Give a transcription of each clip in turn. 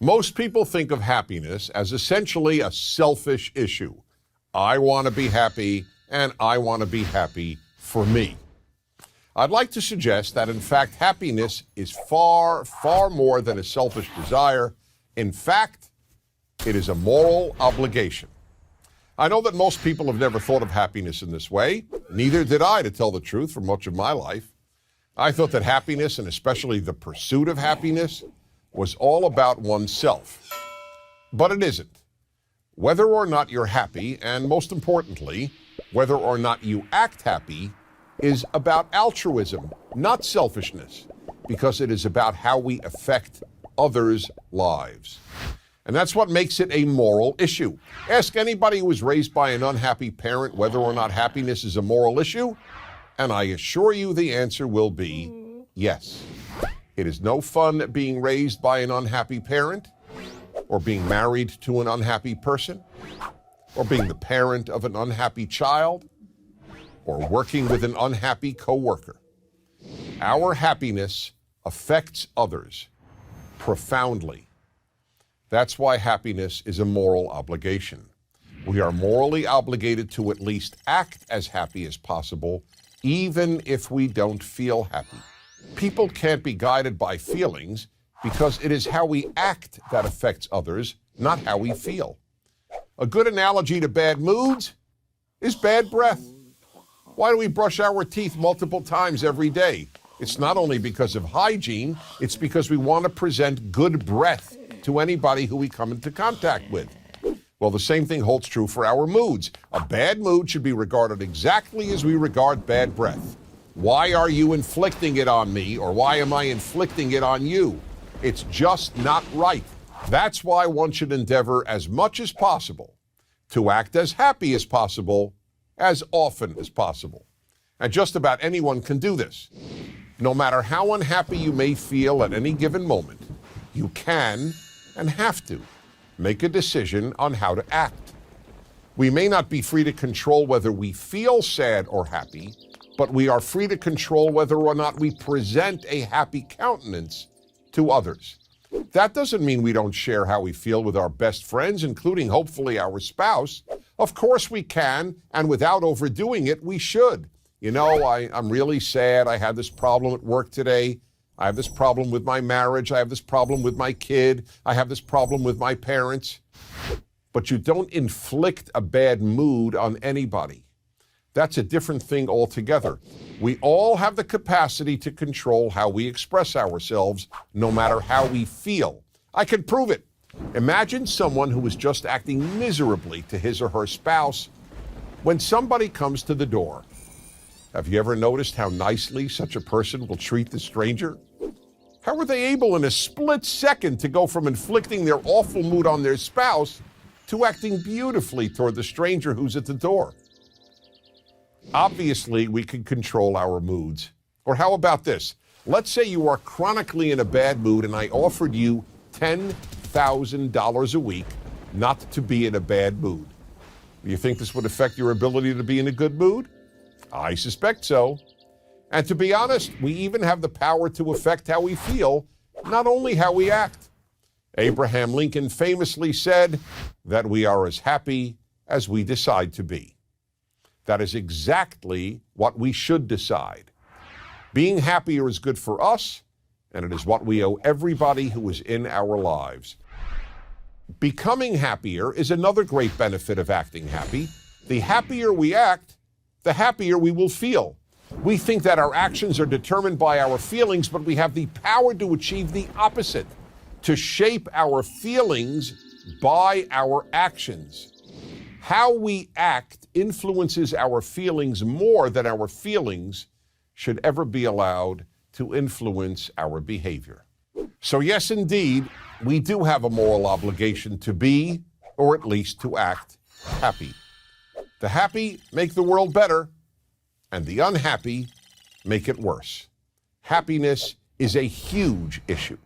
Most people think of happiness as essentially a selfish issue. I want to be happy, and I want to be happy for me. I'd like to suggest that, in fact, happiness is far, far more than a selfish desire. In fact, it is a moral obligation. I know that most people have never thought of happiness in this way. Neither did I, to tell the truth, for much of my life. I thought that happiness, and especially the pursuit of happiness, was all about oneself. But it isn't. Whether or not you're happy, and most importantly, whether or not you act happy, is about altruism, not selfishness, because it is about how we affect others' lives. And that's what makes it a moral issue. Ask anybody who was raised by an unhappy parent whether or not happiness is a moral issue, and I assure you the answer will be yes. It is no fun being raised by an unhappy parent, or being married to an unhappy person, or being the parent of an unhappy child, or working with an unhappy coworker. Our happiness affects others profoundly. That's why happiness is a moral obligation. We are morally obligated to at least act as happy as possible, even if we don't feel happy. People can't be guided by feelings because it is how we act that affects others, not how we feel. A good analogy to bad moods is bad breath. Why do we brush our teeth multiple times every day? It's not only because of hygiene, it's because we want to present good breath to anybody who we come into contact with. Well, the same thing holds true for our moods. A bad mood should be regarded exactly as we regard bad breath. Why are you inflicting it on me, or why am I inflicting it on you? It's just not right. That's why one should endeavor as much as possible to act as happy as possible, as often as possible. And just about anyone can do this. No matter how unhappy you may feel at any given moment, you can and have to make a decision on how to act. We may not be free to control whether we feel sad or happy, but we are free to control whether or not we present a happy countenance to others. That doesn't mean we don't share how we feel with our best friends, including hopefully our spouse. Of course we can, and without overdoing it, we should. You know, I'm really sad. I had this problem at work today. I have this problem with my marriage. I have this problem with my kid. I have this problem with my parents. But you don't inflict a bad mood on anybody. That's a different thing altogether. We all have the capacity to control how we express ourselves, no matter how we feel. I can prove it. Imagine someone who is just acting miserably to his or her spouse when somebody comes to the door. Have you ever noticed how nicely such a person will treat the stranger? How are they able in a split second to go from inflicting their awful mood on their spouse to acting beautifully toward the stranger who's at the door? Obviously, we can control our moods. Or how about this? Let's say you are chronically in a bad mood and I offered you $10,000 a week not to be in a bad mood. Do you think this would affect your ability to be in a good mood? I suspect so. And to be honest, we even have the power to affect how we feel, not only how we act. Abraham Lincoln famously said that we are as happy as we decide to be. That is exactly what we should decide. Being happier is good for us, and it is what we owe everybody who is in our lives. Becoming happier is another great benefit of acting happy. The happier we act, the happier we will feel. We think that our actions are determined by our feelings, but we have the power to achieve the opposite, to shape our feelings by our actions. How we act influences our feelings more than our feelings should ever be allowed to influence our behavior. So yes, indeed, we do have a moral obligation to be, or at least to act, happy. The happy make the world better, and the unhappy make it worse. Happiness is a huge issue.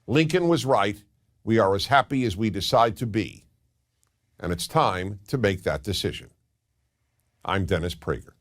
Lincoln was right. We are as happy as we decide to be. And it's time to make that decision. I'm Dennis Prager.